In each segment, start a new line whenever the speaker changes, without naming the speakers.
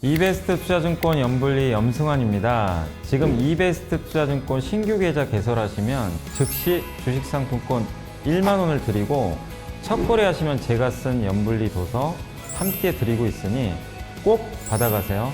이베스트 투자증권 연불리 염승환입니다. 지금 이베스트 투자증권 신규 계좌 개설하시면 즉시 주식상품권 1만 원을 드리고 첫 거래하시면 제가 쓴 연불리 도서 함께 드리고 있으니 꼭 받아가세요.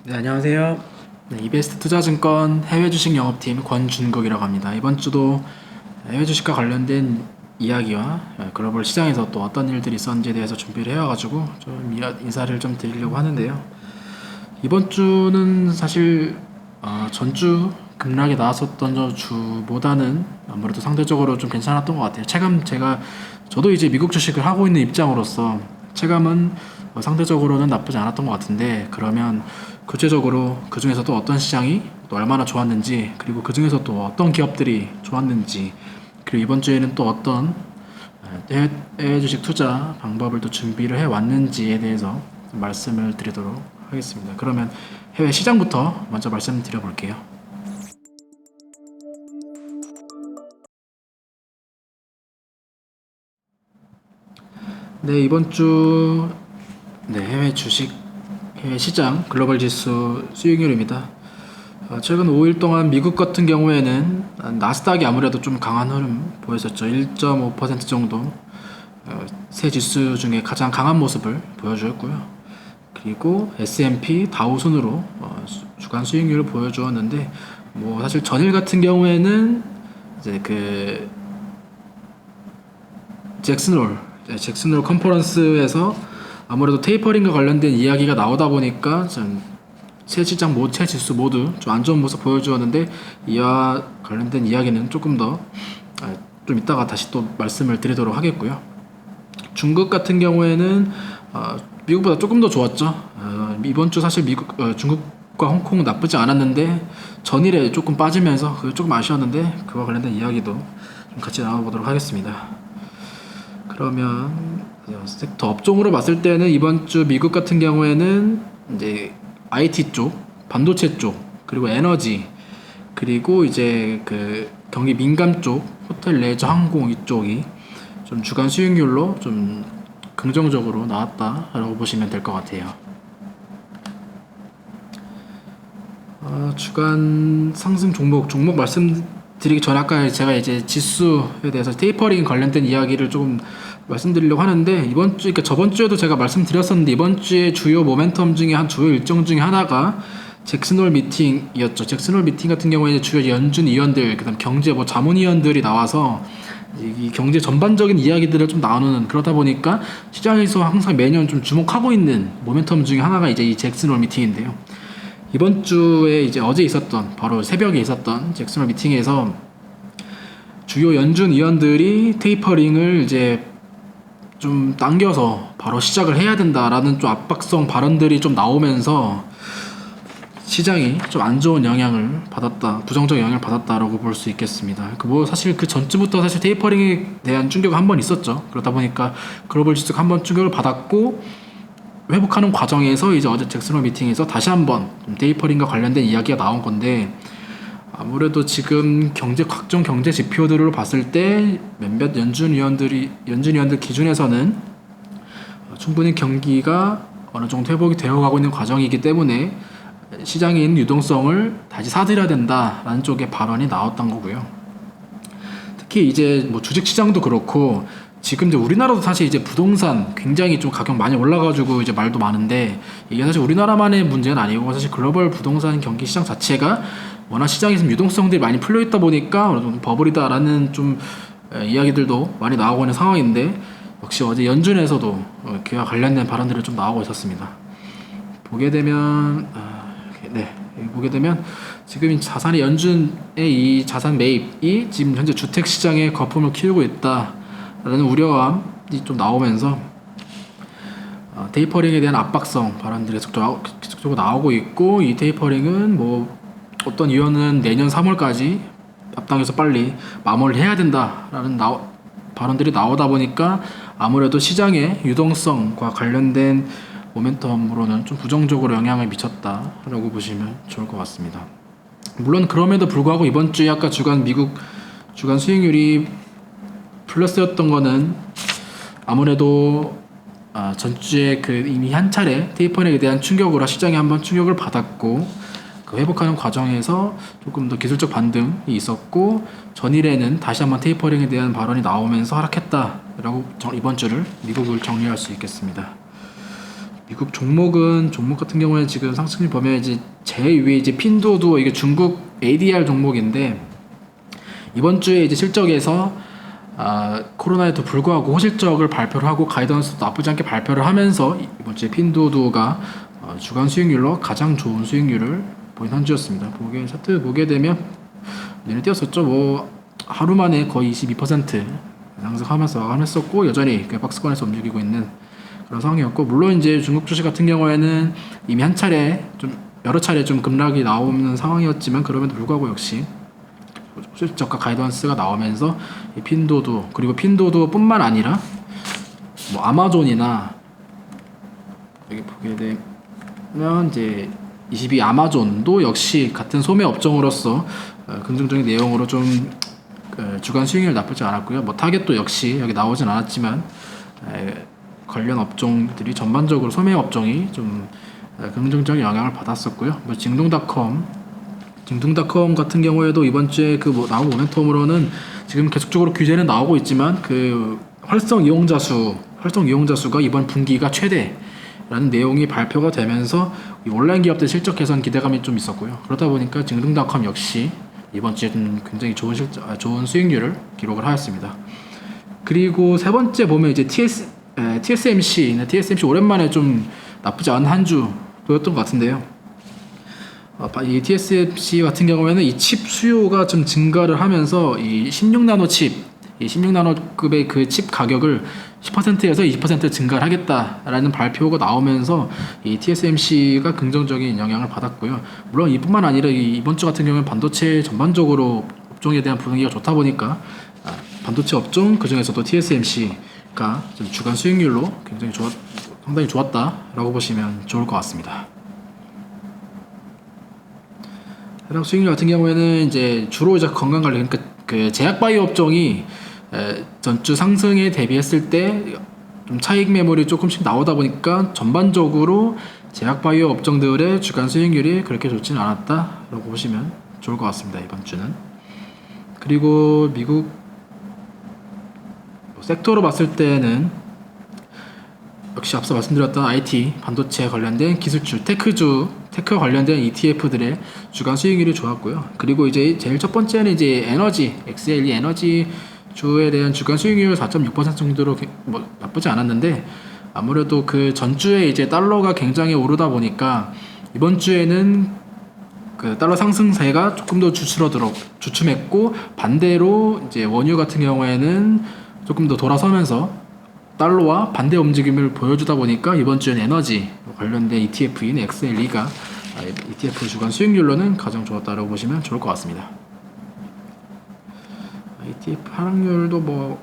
네, 안녕하세요. 네, 이베스트 투자증권 해외 주식 영업팀 권준국이라고 합니다. 이번 주도 해외 주식과 관련된 이야기와 글로벌 시장에서 또 어떤 일들이 있었는지에 대해서 준비를 해와가지고 좀 인사를 좀 드리려고 하는데요. 이번 주는 사실 전주 급락이 나왔었던 주보다는 아무래도 상대적으로 좀 괜찮았던 것 같아요. 저도 이제 미국 주식을 하고 있는 입장으로서 체감은 상대적으로는 나쁘지 않았던 것 같은데, 그러면 구체적으로 그 중에서 또 어떤 시장이 또 얼마나 좋았는지, 그리고 그 중에서 또 어떤 기업들이 좋았는지, 그리고 이번 주에는 또 어떤 해외 주식 투자 방법을 또 준비를 해 왔는지에 대해서 말씀을 드리도록 하겠습니다. 그러면 해외 시장부터 먼저 말씀드려 볼게요. 네, 이번 주 해외 시장 글로벌 지수 수익률입니다. 최근 5일 동안 미국 같은 경우에는 나스닥이 아무래도 좀 강한 흐름 보였었죠. 1.5% 정도 세 지수 중에 가장 강한 모습을 보여주었고요. 그리고 S&P 다우 순으로 주간 수익률을 보여주었는데, 사실 전일 같은 경우에는 이제 잭슨홀 컨퍼런스에서 아무래도 테이퍼링과 관련된 이야기가 나오다 보니까 세 지수 모두 좀 안 좋은 모습 보여주었는데, 이와 관련된 이야기는 조금 더 좀 이따가 다시 또 말씀을 드리도록 하겠고요. 중국 같은 경우에는 미국보다 조금 더 좋았죠. 이번 주 사실 중국과 홍콩은 나쁘지 않았는데 전일에 조금 빠지면서 그게 조금 아쉬웠는데, 그와 관련된 이야기도 좀 같이 나눠보도록 하겠습니다. 그러면 섹터 업종으로 봤을 때는 이번 주 미국 같은 경우에는 이제 IT 쪽, 반도체 쪽, 그리고 에너지, 그리고 이제 경기 민감 쪽, 호텔, 레저, 항공 이쪽이 좀 주간 수익률로 좀 긍정적으로 나왔다라고 보시면 될 것 같아요. 주간 상승 종목 말씀드리기 전에 아까 제가 이제 지수에 대해서 테이퍼링 관련된 이야기를 조금 말씀드리려고 하는데, 저번 주에도 제가 말씀드렸었는데, 이번 주에 주요 모멘텀 중에 주요 일정 중에 하나가 잭슨홀 미팅이었죠. 잭슨홀 미팅 같은 경우에는 주요 연준 위원들, 그다음 경제 자문위원들이 나와서 이 경제 전반적인 이야기들을 좀 나누는, 그러다 보니까 시장에서 항상 매년 좀 주목하고 있는 모멘텀 중에 하나가 이제 이 잭슨홀 미팅인데요. 이번 주에 이제 바로 새벽에 있었던 잭슨홀 미팅에서 주요 연준 위원들이 테이퍼링을 이제 좀 당겨서 바로 시작을 해야 된다라는 좀 압박성 발언들이 좀 나오면서 시장이 좀 안 좋은 부정적 영향을 받았다라고 볼 수 있겠습니다. 사실 그 전주부터 사실 테이퍼링에 대한 충격이 한 번 있었죠. 그러다 보니까 글로벌 지수가 한 번 충격을 받았고, 회복하는 과정에서 이제 어제 잭슨홀 미팅에서 다시 한번 테이퍼링과 관련된 이야기가 나온 건데, 아무래도 지금 각종 경제 지표들을 봤을 때 몇몇 연준 위원들 기준에서는 충분히 경기가 어느 정도 회복이 되어가고 있는 과정이기 때문에 시장에 있는 유동성을 다시 사들여야 된다라는 쪽의 발언이 나왔던 거고요. 특히 이제 주식 시장도 그렇고, 지금 이제 우리나라도 사실 이제 부동산 굉장히 좀 가격 많이 올라가지고 이제 말도 많은데, 이게 사실 우리나라만의 문제는 아니고 사실 글로벌 부동산 경기 시장 자체가 워낙 시장에서 유동성들이 많이 풀려 있다 보니까 어느 정도 버블이다라는 좀 이야기들도 많이 나오고 있는 상황인데, 역시 어제 연준에서도 그와 관련된 발언들이 좀 나오고 있었습니다. 보게 되면 지금 연준의 이 자산 매입이 지금 현재 주택 시장의 거품을 키우고 있다라는 우려감이 좀 나오면서 테이퍼링에 대한 압박성 발언들이 계속적으로 나오고 있고, 이 테이퍼링은 뭐 어떤 의원은 내년 3월까지 앞당겨서 빨리 마무리해야 된다라는 발언들이 나오다 보니까 아무래도 시장의 유동성과 관련된 모멘텀으로는 좀 부정적으로 영향을 미쳤다라고 보시면 좋을 것 같습니다. 물론 그럼에도 불구하고 이번 주에 아까 미국 주간 수익률이 플러스였던 거는 아무래도 전주에 이미 한 차례 테이퍼링에 대한 충격으로 시장이 한번 충격을 받았고, 그 회복하는 과정에서 조금 더 기술적 반등이 있었고, 전일에는 다시 한번 테이퍼링에 대한 발언이 나오면서 하락했다라고 이번 주를 미국을 정리할 수 있겠습니다. 미국 종목 같은 경우에 지금 상승률 보면 이제 제일 위에 이제 핀도도 이게 중국 ADR 종목인데, 이번 주에 이제 실적에서 코로나에도 불구하고 호실적을 발표를 하고 가이던스도 나쁘지 않게 발표를 하면서 이번 주에 핀도도가 주간 수익률로 가장 좋은 수익률을 보인 한 주였습니다. 차트 보게 되면 눈에 띄었었죠. 뭐 하루 만에 거의 22% 상승하면서 했었고, 여전히 그 박스권에서 움직이고 있는 그런 상황이었고, 물론 이제 중국 주식 같은 경우에는 이미 여러 차례 좀 급락이 나오는 상황이었지만, 그럼에도 불구하고 역시 실적과 가이던스가 나오면서 이 핀도도, 그리고 핀도도뿐만 아니라 뭐 아마존이나 여기 보게 되면 이제 22 아마존도 역시 같은 소매 업종으로서 긍정적인 내용으로 좀 주간 수익률 나쁘지 않았고요. 뭐 타겟도 역시 여기 나오진 않았지만 관련 업종들이 전반적으로 소매 업종이 좀 긍정적인 영향을 받았었고요. 뭐 징동닷컴 같은 경우에도 이번 주에 나온 모멘텀으로는 지금 계속적으로 규제는 나오고 있지만 활성 이용자 수가 이번 분기가 최대라는 내용이 발표가 되면서 온라인 기업들 실적 개선 기대감이 좀 있었고요. 그러다 보니까 징동닷컴 역시 이번 주에 좀 굉장히 좋은 수익률을 기록을 하였습니다. 그리고 세 번째 보면 이제 TSMC 오랜만에 좀 나쁘지 않은 한 주였던 것 같은데요. 이 TSMC 같은 경우에는 이 칩 수요가 좀 증가를 하면서 이 16나노 칩, 이 16나노급의 그 칩 가격을 10%에서 20% 증가를 하겠다라는 발표가 나오면서 이 TSMC가 긍정적인 영향을 받았고요. 물론 이뿐만 아니라 이번 주 같은 경우는 반도체 전반적으로 업종에 대한 분위기가 좋다 보니까 반도체 업종 그 중에서도 TSMC가 좀 주간 수익률로 굉장히 상당히 좋았다라고 보시면 좋을 것 같습니다. 해당 수익률 같은 경우에는 이제 주로 이제 건강 관련, 그러니까 그 제약 바이오 업종이 전주 상승에 대비했을 때 좀 차익 매물이 조금씩 나오다 보니까 전반적으로 제약 바이오 업종들의 주간 수익률이 그렇게 좋지는 않았다라고 보시면 좋을 것 같습니다. 이번 주는. 그리고 미국 섹터로 봤을 때는 역시 앞서 말씀드렸던 IT, 반도체 관련된 기술주, 테크 관련된 ETF들의 주간 수익률이 좋았고요. 그리고 이제 제일 첫 번째는 이제 XLE 에너지 주에 대한 주간 수익률 4.6% 정도로 뭐 나쁘지 않았는데, 아무래도 그 전주에 이제 달러가 굉장히 오르다 보니까 이번 주에는 그 달러 상승세가 조금 더 주춤했고, 반대로 이제 원유 같은 경우에는 조금 더 돌아서면서 달러와 반대 움직임을 보여주다 보니까 이번 주엔 에너지 관련된 ETF인 XLE가 ETF 주간 수익률로는 가장 좋았다고 보시면 좋을 것 같습니다. ETF 하락률도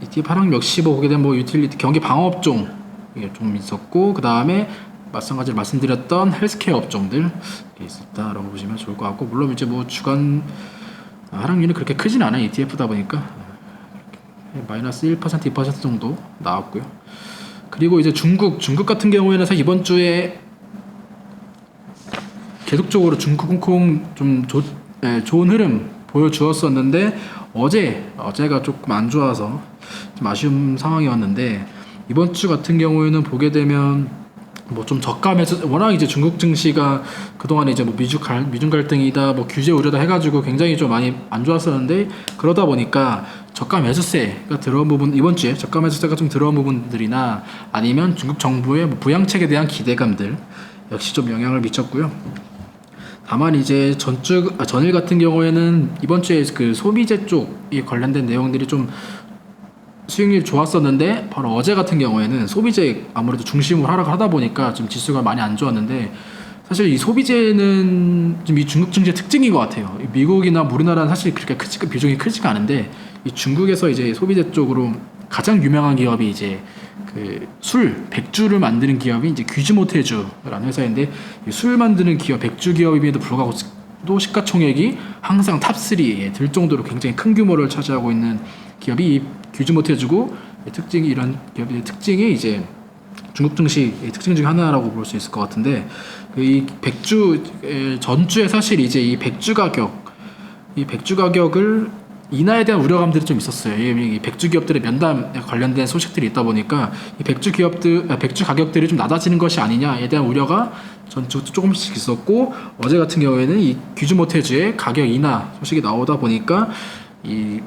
ETF 하락률 역시 보게 되면 유틸리티, 경기 방어업종 이게 좀 있었고, 그 다음에 마찬가지로 말씀드렸던 헬스케어 업종들 있었다라고 보시면 좋을 것 같고, 물론 이제 주간 하락률이 그렇게 크진 않아요. ETF다 보니까 마이너스 1%, 2% 정도 나왔고요. 그리고 이제 중국 같은 경우에는 사실 이번 주에 계속적으로 중국 홍콩 좀 좋은 흐름 보여주었었는데, 어제가 조금 안 좋아서 좀 아쉬운 상황이었는데, 이번 주 같은 경우에는 보게 되면 좀 저감해서, 워낙 이제 중국 증시가 그동안에 이제 미중 갈등이다, 규제 우려다 해가지고 굉장히 좀 많이 안 좋았었는데, 그러다 보니까 저가 매수세가 들어온 부분, 이번 주에 저가 매수세가 좀 들어온 부분들이나 아니면 중국 정부의 부양책에 대한 기대감들 역시 좀 영향을 미쳤고요. 다만 이제 전일 같은 경우에는 이번 주에 그 소비재 쪽에 관련된 내용들이 좀 수익률이 좋았었는데 바로 어제 같은 경우에는 소비재 아무래도 중심으로 하락하다 보니까 좀 지수가 많이 안 좋았는데, 사실 이 소비재는 좀 이 중국 증시의 특징인 것 같아요. 미국이나 우리나라는 사실 그렇게 비중이 크지가 않은데, 이 중국에서 이제 소비재 쪽으로 가장 유명한 기업이 이제 그 백주를 만드는 기업이 이제 귀즈모테주라는 회사인데, 이 술 만드는 기업, 백주 기업임에도 불구하고 또 시가총액이 항상 탑3에 들 정도로 굉장히 큰 규모를 차지하고 있는 기업이 이 귀즈모테주고, 이런 기업의 특징이 이제 중국 증시의 특징 중 하나라고 볼 수 있을 것 같은데, 이 백주 전주에 사실 이제 이 백주 가격을 인하에 대한 우려감들이 좀 있었어요. 이 백주 기업들의 면담 관련된 소식들이 있다 보니까 이 백주 가격들이 좀 낮아지는 것이 아니냐에 대한 우려가 전주도 조금씩 있었고, 어제 같은 경우에는 이 귀즈모테주의 가격 인하 소식이 나오다 보니까 이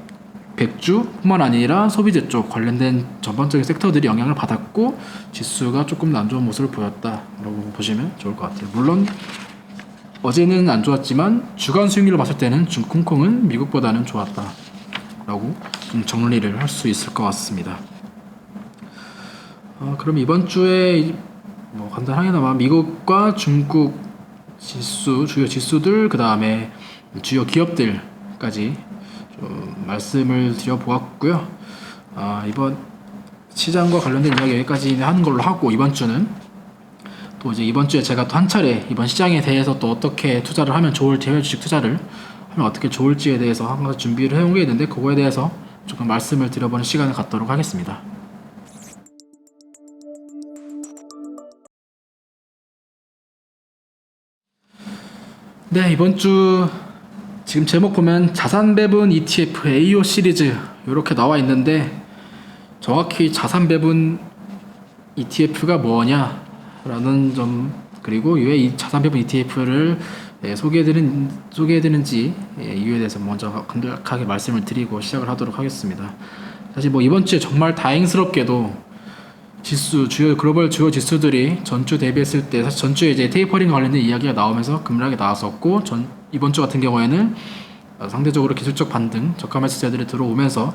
백주뿐만 아니라 소비재 쪽 관련된 전반적인 섹터들이 영향을 받았고, 지수가 조금 안 좋은 모습을 보였다라고 보시면 좋을 것 같아요. 물론 어제는 안 좋았지만 주간 수익률을 봤을 때는 중국 홍콩은 미국보다는 좋았다라고 좀 정리를 할 수 있을 것 같습니다. 그럼 이번 주에 뭐 간단하게나마 미국과 중국 지수, 주요 지수들, 그 다음에 주요 기업들까지 좀 말씀을 드려보았고요. 이번 시장과 관련된 이야기 여기까지 하는 걸로 하고, 이번 주는 또 이제 이번 주에 제가 또 한 차례 이번 시장에 대해서 또 어떻게 투자를 하면 좋을지, 해외 주식 투자를 하면 어떻게 좋을지에 대해서 한 가지 준비를 해온 게 있는데, 그거에 대해서 조금 말씀을 드려보는 시간을 갖도록 하겠습니다. 네, 이번 주 지금 제목 보면 자산 배분 ETF AO 시리즈 이렇게 나와 있는데, 정확히 자산 배분 ETF가 뭐냐라는 점, 그리고 왜 이 자산 배분 ETF를 소개해드리는지 이유에 대해서 먼저 간략하게 말씀을 드리고 시작을 하도록 하겠습니다. 사실 뭐 이번 주에 정말 다행스럽게도 주요 글로벌 주요 지수들이 전주 대비했을 때, 사실 전주에 이제 테이퍼링 관련된 이야기가 나오면서 급락이 나왔었고, 이번 주 같은 경우에는 상대적으로 기술적 반등, 저가 매수자들이 들어오면서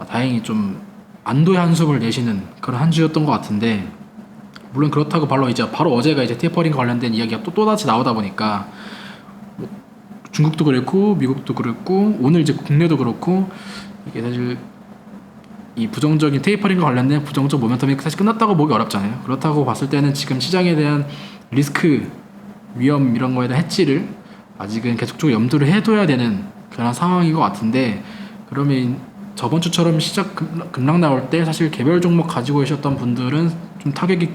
다행히 좀 안도의 한숨을 내쉬는 그런 한 주였던 것 같은데, 물론 그렇다고 바로 어제가 이제 테이퍼링 관련된 이야기가 또다시 나오다 보니까 뭐 중국도 그랬고 미국도 그랬고 오늘 이제 국내도 그렇고, 이게 사실 이 부정적인 테이퍼링과 관련된 부정적 모멘텀이 사실 끝났다고 보기 어렵잖아요. 그렇다고 봤을 때는 지금 시장에 대한 리스크, 위험 이런 거에 대한 해치를 아직은 계속적으로 염두를 해둬야 되는 그런 상황인 것 같은데, 그러면 저번 주처럼 시작 급락 나올 때 사실 개별 종목 가지고 계셨던 분들은 좀 타격이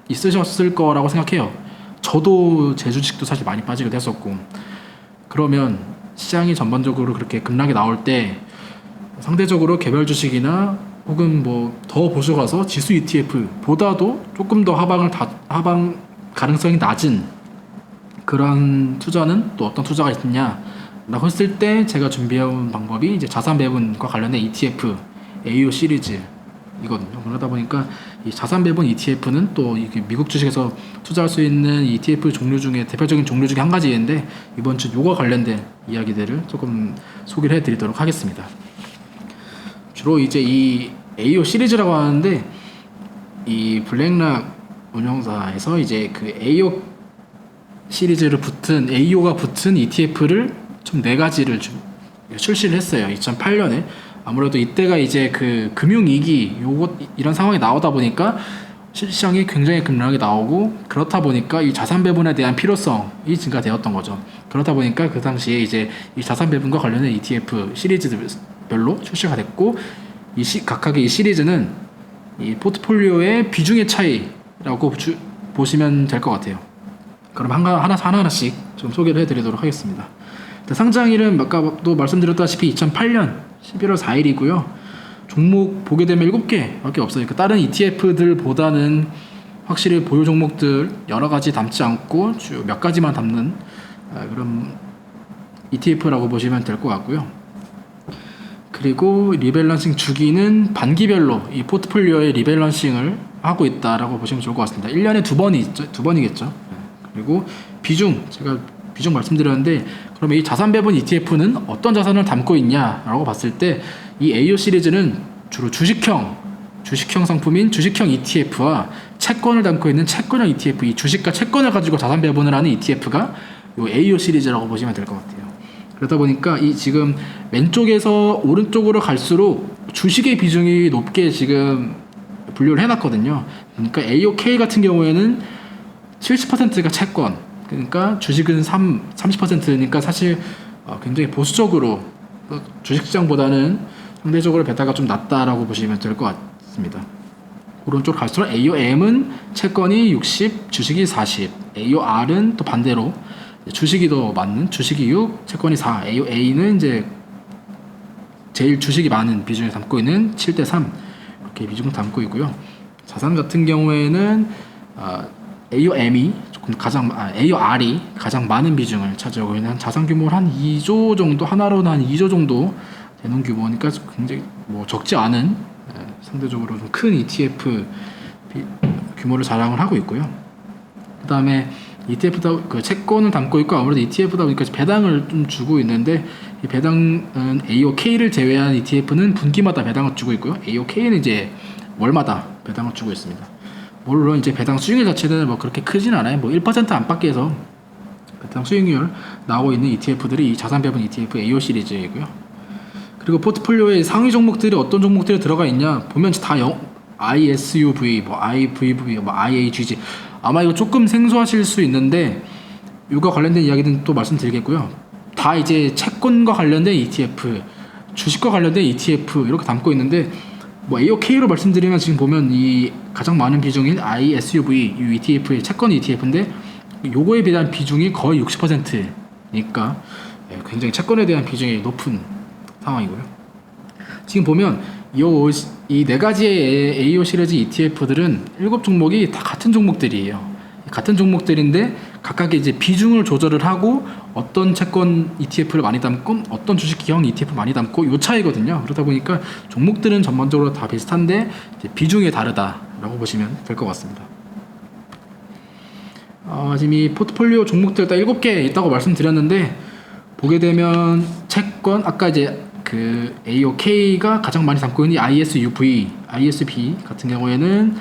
있으셨을 거라고 생각해요. 저도 제 주식도 사실 많이 빠지기도 했었고, 그러면 시장이 전반적으로 그렇게 급락이 나올 때 상대적으로 개별 주식이나 혹은 뭐 더 보수 가서 지수 ETF보다도 조금 더 하방 가능성이 낮은 그런 투자는 또 어떤 투자가 있느냐라고 했을 때, 제가 준비해온 방법이 이제 자산 배분과 관련된 ETF AO 시리즈이거든요. 그러다 보니까 이 자산 배분 ETF는 또 미국 주식에서 투자할 수 있는 ETF 종류 중에 대표적인 종류 중에 한 가지인데, 이번 주 요거 관련된 이야기들을 조금 소개를 해드리도록 하겠습니다. 주로 이제 이 AO 시리즈라고 하는데, 이 블랙락 운영사에서 이제 그 AO 시리즈를 AO가 붙은 ETF를 총 4가지를 출시를 했어요. 2008년에. 아무래도 이때가 이제 그 금융위기 이런 상황이 나오다 보니까 시장이 굉장히 급락이 나오고, 그렇다 보니까 이 자산 배분에 대한 필요성이 증가되었던 거죠. 그렇다 보니까 그 당시에 이제 이 자산 배분과 관련된 ETF 시리즈별로 출시가 됐고, 각각의 이 시리즈는 이 포트폴리오의 비중의 차이라고 보시면 될 것 같아요. 그럼 하나씩 좀 소개를 해드리도록 하겠습니다. 상장일은 아까도 말씀드렸다시피 2008년 11월 4일이고요. 종목 보게 되면 7개밖에 없어요. 그러니까 다른 ETF들보다는 확실히 보유 종목들 여러 가지 담지 않고 몇 가지만 담는 그런 ETF라고 보시면 될 것 같고요. 그리고 리밸런싱 주기는 반기별로 이 포트폴리오의 리밸런싱을 하고 있다라고 보시면 좋을 것 같습니다. 1년에 두 번이겠죠. 그리고 제가 비중 말씀드렸는데, 그러면 이 자산 배분 ETF는 어떤 자산을 담고 있냐라고 봤을 때, 이 AO 시리즈는 주로 주식형 상품인 주식형 ETF와 채권을 담고 있는 채권형 ETF, 이 주식과 채권을 가지고 자산 배분을 하는 ETF가 요 AO 시리즈라고 보시면 될 것 같아요. 그러다 보니까 이 지금 왼쪽에서 오른쪽으로 갈수록 주식의 비중이 높게 지금 분류를 해놨거든요. 그러니까 AOK 같은 경우에는 70%가 채권, 그러니까 주식은 30%니까 사실 굉장히 보수적으로 주식시장보다는 상대적으로 베타가 좀 낮다라고 보시면 될 것 같습니다. 오른쪽 갈수록 AOM은 채권이 60, 주식이 40, AOR은 또 반대로 주식이 더 많은, 주식이 6, 채권이 4, AOA는 이제 제일 주식이 많은 비중을 담고 있는 7대3 이렇게 비중을 담고 있고요. 자산 같은 경우에는 AOM이 AOR이 가장 많은 비중을 차지하고 있는 자산 규모를 한 2조 정도, 하나로는 한 2조 정도 되는 규모니까 굉장히 뭐 적지 않은 상대적으로 좀 큰 ETF 규모를 자랑을 하고 있고요. 그 다음에 ETF다 그 채권을 담고 있고 아무래도 ETF다 보니까 배당을 좀 주고 있는데 이 배당은 AOK를 제외한 ETF는 분기마다 배당을 주고 있고요. AOK는 이제 월마다 배당을 주고 있습니다. 물론 이제 배당 수익률 자체는 뭐 그렇게 크진 않아요. 뭐 1% 안팎에 해서 배당 수익률 나오고 있는 ETF들이 이 자산 배분 ETF AO 시리즈이고요. 그리고 포트폴리오에 상위 종목들이 어떤 종목들이 들어가 있냐 보면 다 ISUV, 뭐 IVV, 뭐 IAGG 아마 이거 조금 생소하실 수 있는데 이거 관련된 이야기는 또 말씀드리겠고요. 다 이제 채권과 관련된 ETF, 주식과 관련된 ETF 이렇게 담고 있는데 뭐 AOK로 말씀드리면 지금 보면 이 가장 많은 비중인 ISUV 이 ETF의 채권 ETF인데 요거에 대한 비중이 거의 60%니까 굉장히 채권에 대한 비중이 높은 상황이고요. 지금 보면 이 네 가지의 AO 시리즈 ETF들은 7종목이 다 같은 종목들이에요. 같은 종목들인데 각각의 이제 비중을 조절을 하고 어떤 채권 ETF를 많이 담고 어떤 주식형 ETF를 많이 담고 요 차이거든요. 그러다 보니까 종목들은 전반적으로 다 비슷한데 이제 비중이 다르다라고 보시면 될 것 같습니다. 지금 이 포트폴리오 종목들 딱 7개 있다고 말씀드렸는데 보게 되면 채권 아까 이제 그 AOK가 가장 많이 담고 있는 ISUV, ISB 같은 경우에는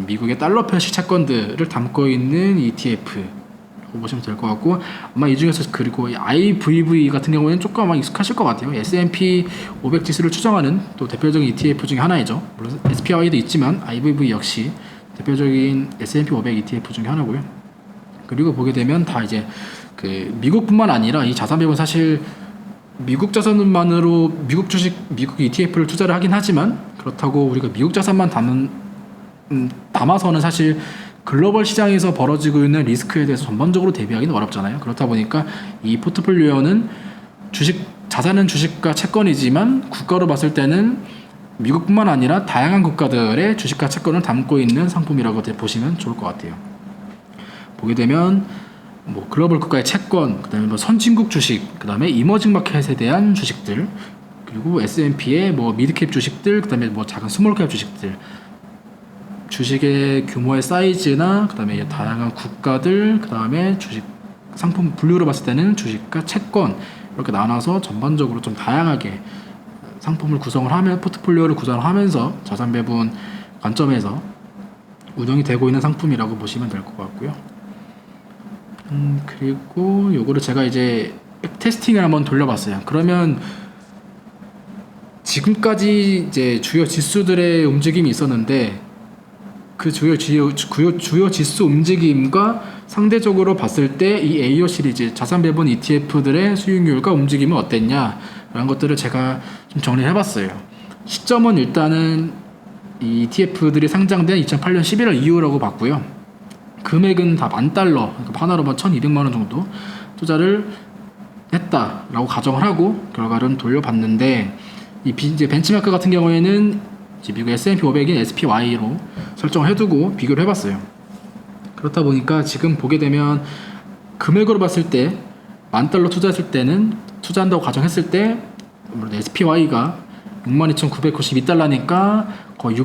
미국의 달러 표시 채권들을 담고 있는 ETF라고 보시면 될 것 같고 아마 이 중에서 그리고 IVV 같은 경우에는 조금 아마 익숙하실 것 같아요. S&P 500 지수를 추정하는 또 대표적인 ETF 중에 하나이죠. 물론 SPY도 있지만 IVV 역시 대표적인 S&P 500 ETF 중에 하나고요. 그리고 보게 되면 다 이제 그 미국뿐만 아니라 이 자산 배분 사실 미국 자산만으로 미국 주식, 미국 ETF를 투자를 하긴 하지만 그렇다고 우리가 미국 자산만 담아서는 사실 글로벌 시장에서 벌어지고 있는 리스크에 대해서 전반적으로 대비하기는 어렵잖아요. 그렇다 보니까 이 포트폴리오는 자산은 주식과 채권이지만 국가로 봤을 때는 미국뿐만 아니라 다양한 국가들의 주식과 채권을 담고 있는 상품이라고 보시면 좋을 것 같아요. 보게 되면 뭐 글로벌 국가의 채권, 그다음에 뭐 선진국 주식, 그다음에 이머징 마켓에 대한 주식들, 그리고 S&P의 뭐 미드캡 주식들, 그다음에 뭐 작은 스몰캡 주식들, 주식의 규모의 사이즈나 그다음에 다양한 국가들, 그다음에 주식 상품 분류로 봤을 때는 주식과 채권 이렇게 나눠서 전반적으로 좀 다양하게 상품을 구성을 하면 포트폴리오를 구성을 하면서 자산 배분 관점에서 운영이 되고 있는 상품이라고 보시면 될 것 같고요. 그리고 요거를 제가 이제 테스팅을 한번 돌려봤어요. 그러면 지금까지 이제 주요 지수들의 움직임이 있었는데 그 주요 지수 움직임과 상대적으로 봤을 때 이 AO 시리즈 자산 배분 ETF들의 수익률과 움직임은 어땠냐 라는 것들을 제가 좀 정리를 해봤어요. 시점은 일단은 이 ETF들이 상장된 2008년 11월 이후라고 봤고요. 금액은 다 $10,000, 그러니까 하나로 1,200만 원 정도 투자를 했다라고 가정을 하고 결과를 돌려봤는데 이제 벤치마크 같은 경우에는 이제 미국 S&P 500인 SPY로 설정을 해두고 비교를 해봤어요. 그렇다 보니까 지금 보게 되면 금액으로 봤을 때 $10,000 투자했을 때는 투자한다고 가정했을 때 SPY가 62,992달러니까 거의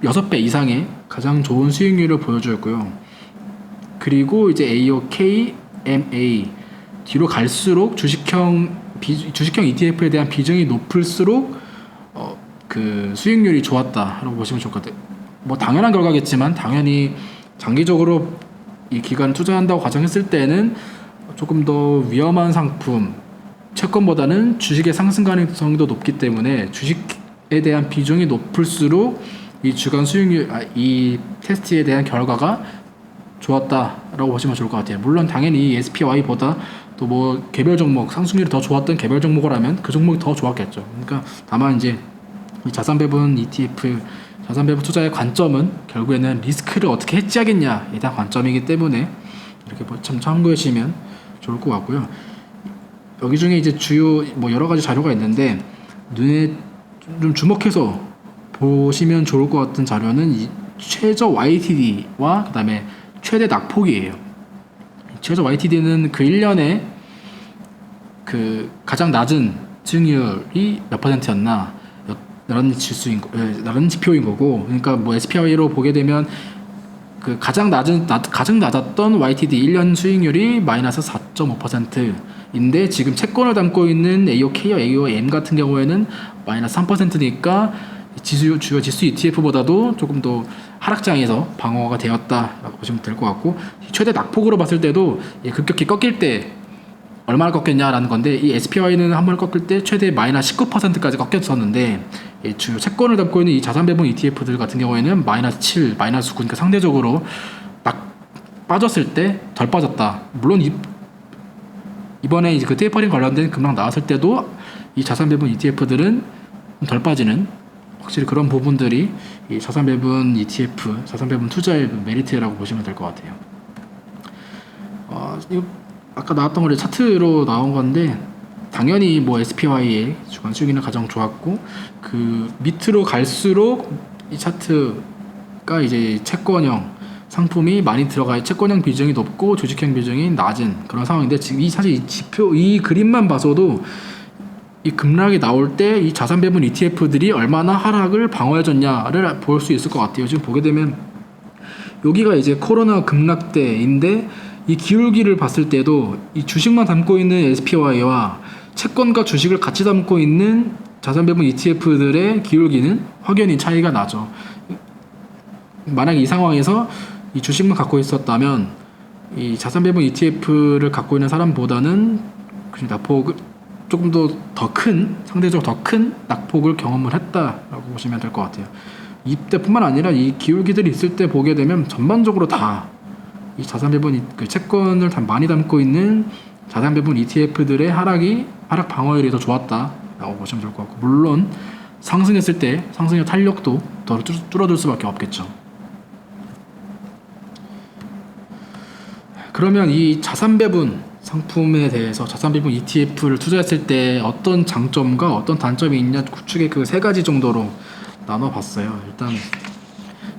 6배 이상의 가장 좋은 수익률을 보여주었고요. 그리고 이제 AOK, MA 뒤로 갈수록 주식형 ETF에 대한 비중이 높을수록 그 수익률이 좋았다라고 보시면 좋을 것 같아요. 뭐 당연한 결과겠지만 당연히 장기적으로 이 기간 투자한다고 가정했을 때는 조금 더 위험한 상품 채권보다는 주식의 상승 가능성이 더 높기 때문에 주식에 대한 비중이 높을수록 이 주간 수익률 이 테스트에 대한 결과가 좋았다라고 보시면 좋을 것 같아요. 물론 당연히 SPY보다 또 뭐 개별 종목 상승률이 더 좋았던 개별 종목이라면 그 종목이 더 좋았겠죠. 그러니까 다만 이제 이 자산 배분 ETF 자산 배분 투자의 관점은 결국에는 리스크를 어떻게 해지하겠냐에 대한 관점이기 때문에 이렇게 참 참고해 주시면 좋을 것 같고요. 여기 중에 이제 주요 뭐 여러 가지 자료가 있는데 눈에 좀 주목해서 보시면 좋을 것 같은 자료는 이 최저 YTD와 그다음에 최대 낙폭이에요. 최저 YTD는 그 1년에 그 가장 낮은 수익률이 몇 %였나 라는 지수인 라는 지표인 거고, 그러니까 뭐 SPY로 보게 되면 그 가장 낮았던 YTD 1년 수익률이 마이너스 4.5%인데 지금 채권을 담고 있는 AOK와 AOM 같은 경우에는 마이너스 3%니까 주요 지수 ETF보다도 조금 더 하락장에서 방어가 되었다라고 보시면 될 것 같고, 최대 낙폭으로 봤을 때도 급격히 꺾일 때 얼마나 꺾였냐라는 건데, 이 SPY는 한 번 꺾일 때 최대 마이너스 19%까지 꺾였었는데 주요 채권을 담고 있는 이 자산 배분 ETF들 같은 경우에는 마이너스 7, 마이너스 9, 그러니까 상대적으로 빠졌을 때 덜 빠졌다. 물론 이번에 이제 그 테이퍼링 관련된 급락 나왔을 때도 이 자산 배분 ETF들은 덜 빠지는, 확실히 그런 부분들이 이 자산 배분 ETF, 자산 배분 투자의 메리트라고 보시면 될 것 같아요. 이거 아까 나왔던 거를 차트로 나온 건데, 당연히 뭐 SPY의 주간 수익률이 가장 좋았고, 그 밑으로 갈수록 이 차트가 이제 채권형 상품이 많이 들어가요. 채권형 비중이 높고 주식형 비중이 낮은 그런 상황인데, 지금 사실 이 지표, 이 그림만 봐서도 이 급락이 나올 때 이 자산 배분 ETF들이 얼마나 하락을 방어해줬냐를 볼 수 있을 것 같아요. 지금 보게 되면 여기가 이제 코로나 급락 때인데, 이 기울기를 봤을 때도 이 주식만 담고 있는 SPY와 채권과 주식을 같이 담고 있는 자산 배분 ETF들의 기울기는 확연히 차이가 나죠. 만약 이 상황에서 이 주식만 갖고 있었다면 이 자산 배분 ETF를 갖고 있는 사람보다는 낙폭을 조금 더 큰, 상대적으로 더 큰 낙폭을 경험을 했다라고 보시면 될 것 같아요. 이때뿐만 아니라 이 기울기들이 있을 때 보게 되면 전반적으로 다 이 자산 배분 그 채권을 많이 담고 있는 자산 배분 ETF들의 하락 방어율이 더 좋았다라고 보시면 좋을 것 같고, 물론 상승했을 때 상승의 탄력도 더 줄어들 수밖에 없겠죠. 그러면 이 자산 배분 상품에 대해서 자산 배분 ETF를 투자했을 때 어떤 장점과 어떤 단점이 있냐, 구축의 그 세 가지 정도로 나눠봤어요. 일단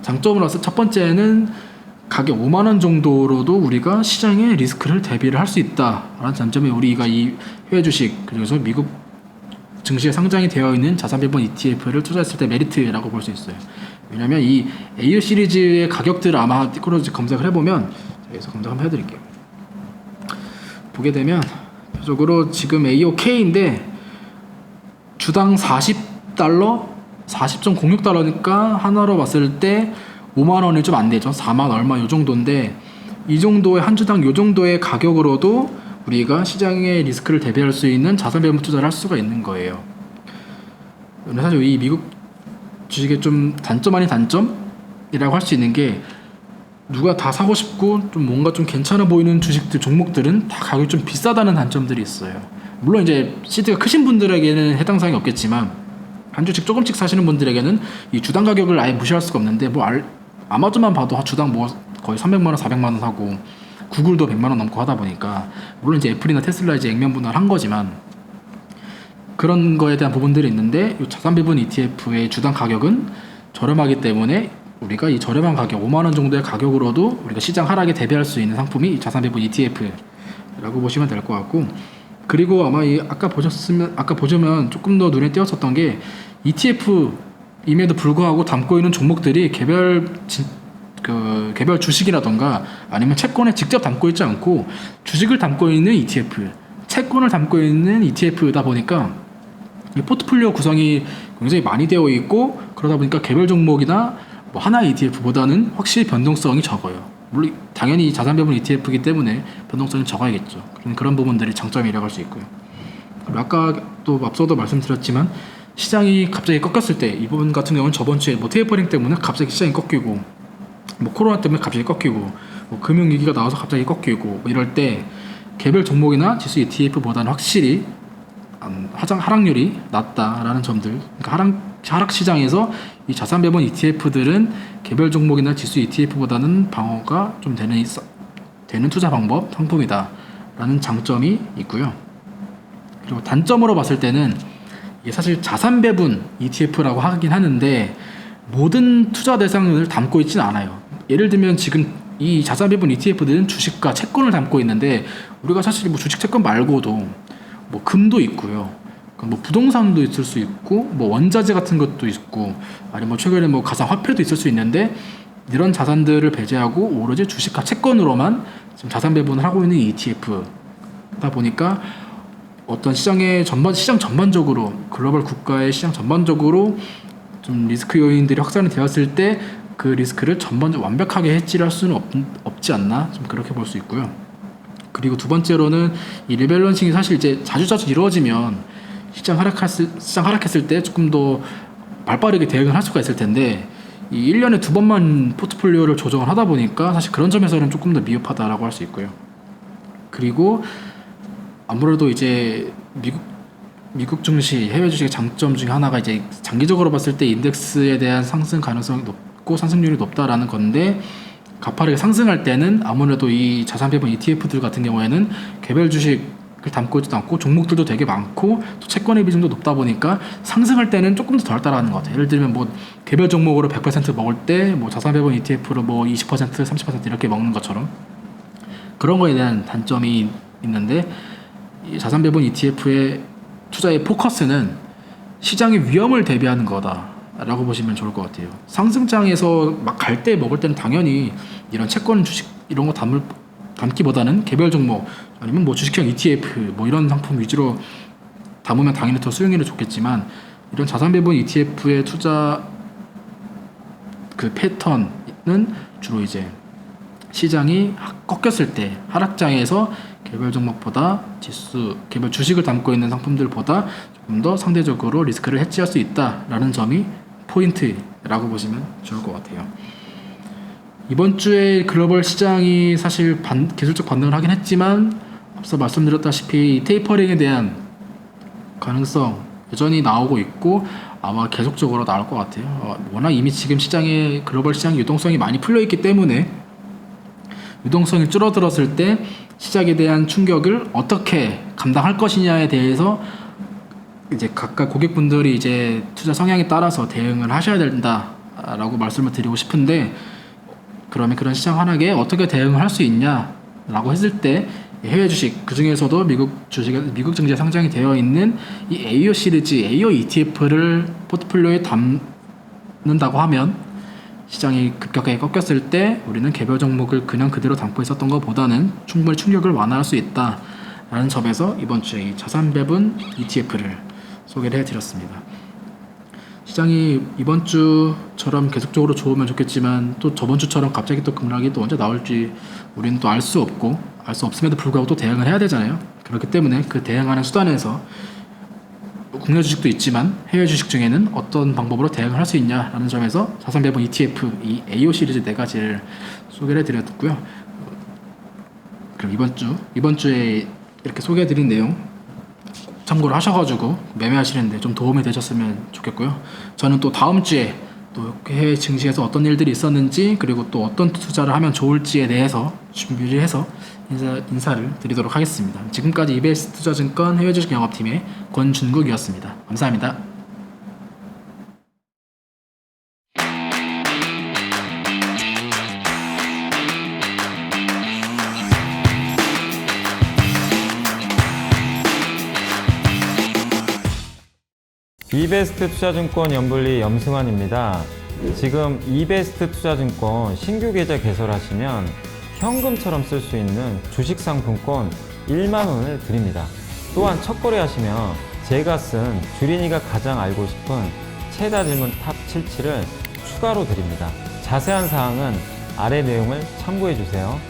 장점으로서 첫 번째는 가격 5만 원 정도로도 우리가 시장의 리스크를 대비를 할 수 있다라는 장점이, 우리가 이 해외 주식 그래서 미국 증시에 상장이 되어 있는 자산 배분 ETF를 투자했을 때 메리트라고 볼 수 있어요. 왜냐하면 이 AU 시리즈의 가격들을 아마 티코로지 검색을 해보면, 여기서 검색 한번 해드릴게요. 보게 되면 표적으로 지금 AOK인데 주당 40달러, 40.06달러니까 하나로 봤을 때 5만 원이 좀 안 되죠. 4만 얼마 요 정도인데, 이 정도의 한 주당 요 정도의 가격으로도 우리가 시장의 리스크를 대비할 수 있는 자산 배분 투자를 할 수가 있는 거예요. 사실 이 미국 주식의 좀 단점 아닌 단점이라고 할 수 있는 게, 누가 다 사고 싶고 좀 뭔가 좀 괜찮아 보이는 주식들 종목들은 다 가격이 좀 비싸다는 단점들이 있어요. 물론 이제 시드가 크신 분들에게는 해당 사항이 없겠지만, 한 주씩 조금씩 사시는 분들에게는 이 주당 가격을 아예 무시할 수가 없는데, 뭐 아마존만 봐도 주당 뭐 거의 300만 원, 400만 원 사고, 구글도 100만 원 넘고 하다 보니까, 물론 이제 애플이나 테슬라 이제 액면 분할한 거지만 그런 거에 대한 부분들이 있는데, 이 자산 배분 ETF의 주당 가격은 저렴하기 때문에 우리가 이 저렴한 가격 5만 원 정도의 가격으로도 우리가 시장 하락에 대비할 수 있는 상품이 이 자산 배분 ETF라고 보시면 될 것 같고, 그리고 아마 아까 보시면 조금 더 눈에 띄었었던 게, ETF임에도 불구하고 담고 있는 종목들이 개별 주식이라던가 아니면 채권에 직접 담고 있지 않고 주식을 담고 있는 ETF, 채권을 담고 있는 ETF다 보니까 이 포트폴리오 구성이 굉장히 많이 되어 있고 그러다 보니까 개별 종목이나 뭐 하나의 ETF보다는 확실히 변동성이 적어요. 물론 당연히 자산 배분 ETF이기 때문에 변동성이 적어야겠죠. 그런 부분들이 장점이라고 할 수 있고요. 그리고 아까 또 앞서도 말씀드렸지만 시장이 갑자기 꺾였을 때 이 부분 같은 경우는 저번 주에 뭐 테이퍼링 때문에 갑자기 시장이 꺾이고 뭐 코로나 때문에 갑자기 꺾이고 뭐 금융위기가 나와서 갑자기 꺾이고 뭐 이럴 때 개별 종목이나 지수 ETF보다는 확실히 하락률이 낮다라는 점들. 그러니까 하락 시장에서 이 자산 배분 ETF들은 개별 종목이나 지수 ETF보다는 방어가 좀 되는 투자 방법 상품이다라는 장점이 있고요. 그리고 단점으로 봤을 때는 이게 사실 자산 배분 ETF라고 하긴 하는데 모든 투자 대상을 담고 있지는 않아요. 예를 들면 지금 이 자산 배분 ETF들은 주식과 채권을 담고 있는데 우리가 사실 뭐 주식 채권 말고도 뭐 금도 있고요. 뭐 부동산도 있을 수 있고 뭐 원자재 같은 것도 있고 아니면 뭐 최근에 뭐 가상 화폐도 있을 수 있는데 이런 자산들을 배제하고 오로지 주식과 채권으로만 지금 자산 배분을 하고 있는 ETF다 보니까 어떤 시장 전반적으로 글로벌 국가의 시장 전반적으로 좀 리스크 요인들이 확산이 되었을 때 그 리스크를 전반적으로 완벽하게 해지할 수는 없지 않나 좀 그렇게 볼 수 있고요. 그리고 두 번째로는 이 리밸런싱이 사실 이제 자주 이루어지면 시장 하락했을 때 조금 더 발빠르게 대응을 할 수가 있을 텐데 이 1년에 두 번만 포트폴리오를 조정을 하다 보니까 사실 그런 점에서는 조금 더 미흡하다라고 할 수 있고요. 그리고 아무래도 이제 미국 증시, 해외 주식의 장점 중에 하나가 이제 장기적으로 봤을 때 인덱스에 대한 상승 가능성이 높고 상승률이 높다라는 건데 가파르게 상승할 때는 아무래도 이 자산 배분 ETF들 같은 경우에는 개별 주식을 담고 있지도 않고 종목들도 되게 많고 또 채권의 비중도 높다 보니까 상승할 때는 조금 더 덜 따라가는 것 같아요. 예를 들면 뭐 개별 종목으로 100% 먹을 때 뭐 자산 배분 ETF로 뭐 20%, 30% 이렇게 먹는 것처럼 그런 거에 대한 단점이 있는데 이 자산 배분 ETF의 투자의 포커스는 시장의 위험을 대비하는 거다라고 보시면 좋을 것 같아요. 상승장에서 막 갈 때 먹을 때는 당연히 이런 채권, 주식 이런 거 담기보다는 개별 종목 아니면 뭐 주식형 ETF 뭐 이런 상품 위주로 담으면 당연히 더 수익률이 좋겠지만 이런 자산 배분 ETF의 투자 그 패턴은 주로 이제 시장이 꺾였을 때 하락장에서 개별 종목보다 개별 주식을 담고 있는 상품들보다 조금 더 상대적으로 리스크를 해지할 수 있다라는 점이 포인트라고 보시면 좋을 것 같아요. 이번 주에 글로벌 시장이 사실 기술적 반등을 하긴 했지만 앞서 말씀드렸다시피 테이퍼링에 대한 가능성 여전히 나오고 있고 아마 계속적으로 나올 것 같아요. 워낙 이미 지금 글로벌 시장 유동성이 많이 풀려있기 때문에 유동성이 줄어들었을 때 시장에 대한 충격을 어떻게 감당할 것이냐에 대해서 이제 각각 고객분들이 이제 투자 성향에 따라서 대응을 하셔야 된다라고 말씀을 드리고 싶은데 그러면 그런 시장 하락에 어떻게 대응을 할 수 있냐라고 했을 때 해외 주식 그 중에서도 미국 증시에 상장이 되어 있는 이 AO 시리즈 AO ETF를 포트폴리오에 담는다고 하면 시장이 급격하게 꺾였을 때 우리는 개별 종목을 그냥 그대로 담고 있었던 것보다는 충분히 충격을 완화할 수 있다라는 점에서 이번 주에 이 자산 배분 ETF를 소개를 해드렸습니다. 시장이 이번 주처럼 계속적으로 좋으면 좋겠지만 또 저번 주처럼 갑자기 또 급락이 또 언제 나올지 우리는 또 알 수 없음에도 불구하고 또 대응을 해야 되잖아요. 그렇기 때문에 그 대응하는 수단에서 국내 주식도 있지만 해외 주식 중에는 어떤 방법으로 대응을 할 수 있냐라는 점에서 자산 배분 ETF 이 AO 시리즈 4가지를 소개를 해드렸고요. 그럼 이번 주에 이렇게 소개해드린 내용 참고를 하셔가지고 매매하시는데 좀 도움이 되셨으면 좋겠고요. 저는 또 다음 주에 또 해외 증시에서 어떤 일들이 있었는지 그리고 또 어떤 투자를 하면 좋을지에 대해서 준비를 해서 인사를 드리도록 하겠습니다. 지금까지 EBS 투자증권 해외 주식 영업팀의 권준국이었습니다. 감사합니다.
이베스트 투자증권 연불리 염승환입니다. 지금 이베스트 투자증권 신규 계좌 개설하시면 현금처럼 쓸 수 있는 주식 상품권 1만 원을 드립니다. 또한 첫 거래하시면 제가 쓴 주린이가 가장 알고 싶은 최다 질문 탑 77을 추가로 드립니다. 자세한 사항은 아래 내용을 참고해 주세요.